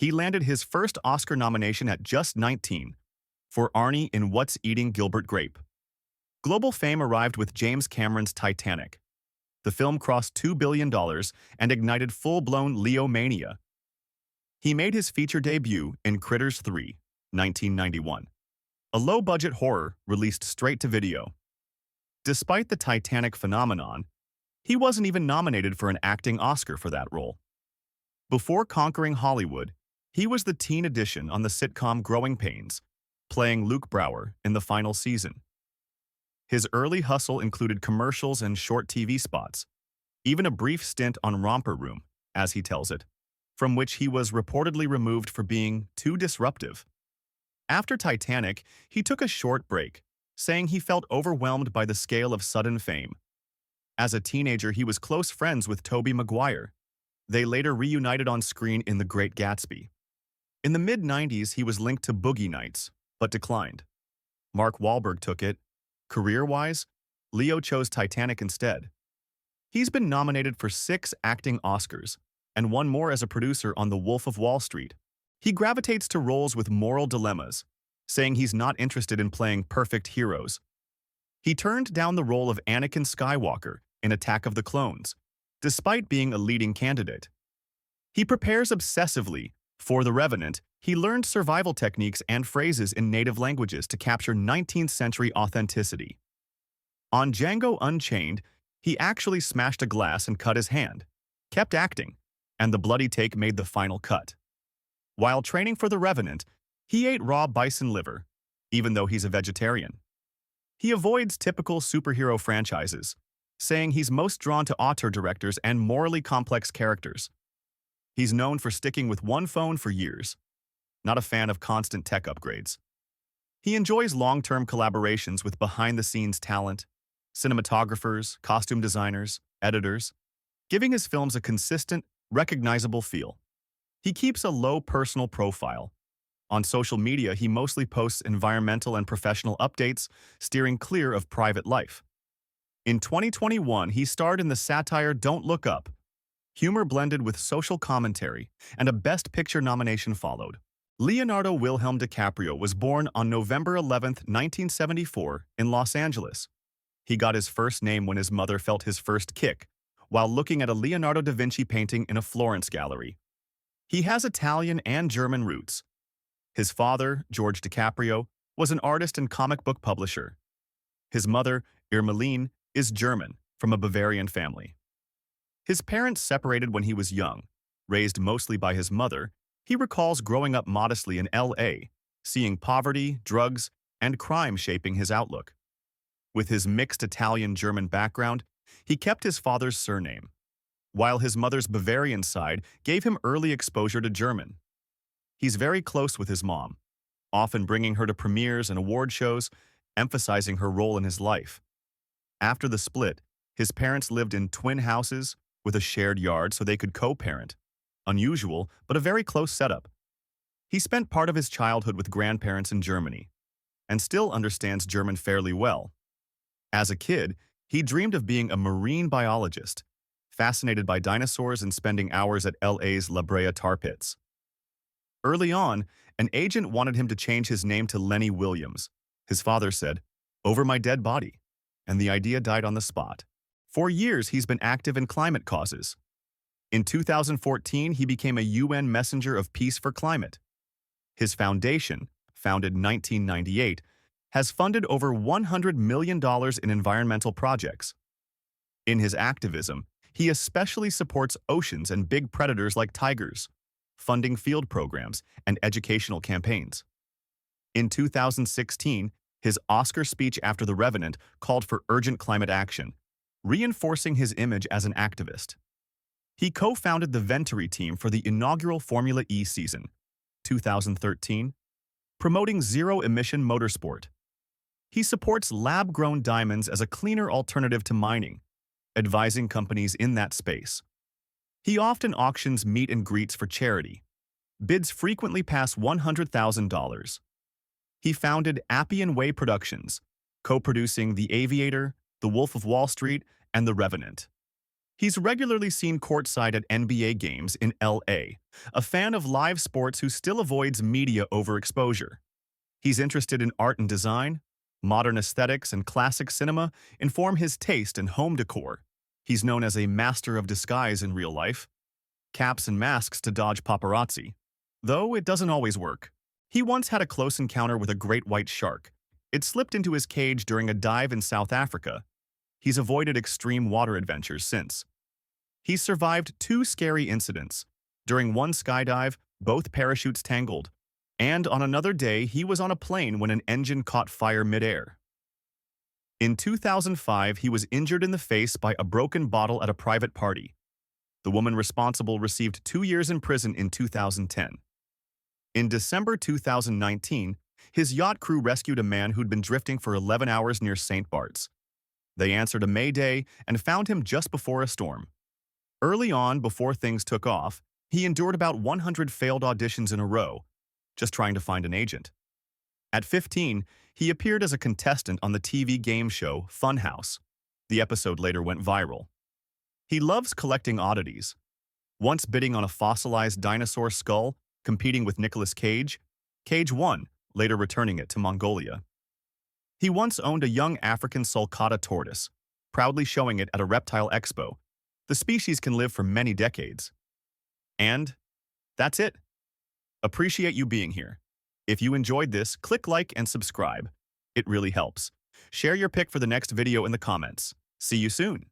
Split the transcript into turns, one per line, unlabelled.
He landed his first Oscar nomination at just 19 for Arnie in What's Eating Gilbert Grape. Global fame arrived with James Cameron's Titanic. The film crossed $2 billion and ignited full-blown Leo mania. He made his feature debut in Critters 3, 1991, a low-budget horror released straight to video. Despite the Titanic phenomenon, he wasn't even nominated for an acting Oscar for that role. Before conquering Hollywood, he was the teen addition on the sitcom Growing Pains, playing Luke Brower in the final season. His early hustle included commercials and short TV spots, even a brief stint on Romper Room, as he tells it, from which he was reportedly removed for being too disruptive. After Titanic, he took a short break, saying he felt overwhelmed by the scale of sudden fame. As a teenager, he was close friends with Tobey Maguire. They later reunited on screen in The Great Gatsby. In the mid-90s, he was linked to Boogie Nights, but declined. Mark Wahlberg took it. Career-wise, Leo chose Titanic instead. He's been nominated for 6 acting Oscars, and one more as a producer on The Wolf of Wall Street. He gravitates to roles with moral dilemmas, saying he's not interested in playing perfect heroes. He turned down the role of Anakin Skywalker in Attack of the Clones, despite being a leading candidate. He prepares obsessively for The Revenant. He learned survival techniques and phrases in native languages to capture 19th century authenticity. On Django Unchained, he actually smashed a glass and cut his hand, kept acting, and the bloody take made the final cut. While training for The Revenant, he ate raw bison liver, even though he's a vegetarian. He avoids typical superhero franchises, saying he's most drawn to auteur directors and morally complex characters. He's known for sticking with one phone for years, not a fan of constant tech upgrades. He enjoys long-term collaborations with behind-the-scenes talent, cinematographers, costume designers, editors, giving his films a consistent, recognizable feel. He keeps a low personal profile. On social media, he mostly posts environmental and professional updates, steering clear of private life. In 2021, he starred in the satire Don't Look Up. Humor blended with social commentary, and a Best Picture nomination followed. Leonardo Wilhelm DiCaprio was born on November 11, 1974, in Los Angeles. He got his first name when his mother felt his first kick, while looking at a Leonardo da Vinci painting in a Florence gallery. He has Italian and German roots. His father, George DiCaprio, was an artist and comic book publisher. His mother, Irmelin, is German, from a Bavarian family. His parents separated when he was young. Raised mostly by his mother, he recalls growing up modestly in L.A., seeing poverty, drugs, and crime shaping his outlook. With his mixed Italian-German background, he kept his father's surname, while his mother's Bavarian side gave him early exposure to German. He's very close with his mom, often bringing her to premieres and award shows, emphasizing her role in his life. After the split, his parents lived in twin houses with a shared yard so they could co-parent. Unusual, but a very close setup. He spent part of his childhood with grandparents in Germany, and still understands German fairly well. As a kid, he dreamed of being a marine biologist, fascinated by dinosaurs and spending hours at LA's La Brea tar pits. Early on, an agent wanted him to change his name to Lenny Williams. His father said, "Over my dead body," and the idea died on the spot. For years, he's been active in climate causes. In 2014, he became a UN Messenger of Peace for Climate. His foundation, founded in 1998, has funded over $100 million in environmental projects. In his activism, he especially supports oceans and big predators like tigers, funding field programs and educational campaigns. In 2016, his Oscar speech after The Revenant called for urgent climate action, reinforcing his image as an activist. He co-founded the Venturi team for the inaugural Formula E season, 2013, promoting zero-emission motorsport. He supports lab-grown diamonds as a cleaner alternative to mining, advising companies in that space. He often auctions meet and greets for charity. Bids frequently pass $100,000. He founded Appian Way Productions, co-producing The Aviator, The Wolf of Wall Street, and The Revenant. He's regularly seen courtside at NBA games in LA, a fan of live sports who still avoids media overexposure. He's interested in art and design. Modern aesthetics and classic cinema inform his taste in home decor. He's known as a master of disguise in real life. Caps and masks to dodge paparazzi. Though it doesn't always work. He once had a close encounter with a great white shark. It slipped into his cage during a dive in South Africa. He's avoided extreme water adventures since. He's survived 2 scary incidents. During one skydive, both parachutes tangled. And on another day, he was on a plane when an engine caught fire midair. In 2005, he was injured in the face by a broken bottle at a private party. The woman responsible received 2 years in prison in 2010. In December 2019, his yacht crew rescued a man who'd been drifting for 11 hours near St. Bart's. They answered a mayday and found him just before a storm. Early on, before things took off, he endured about 100 failed auditions in a row, just trying to find an agent. At 15, he appeared as a contestant on the TV game show Funhouse. The episode later went viral. He loves collecting oddities. Once bidding on a fossilized dinosaur skull, competing with Nicolas Cage, Cage won, later returning it to Mongolia. He once owned a young African sulcata tortoise, proudly showing it at a reptile expo. The species can live for many decades. And that's it. Appreciate you being here. If you enjoyed this, click like and subscribe. It really helps. Share your pick for the next video in the comments. See you soon.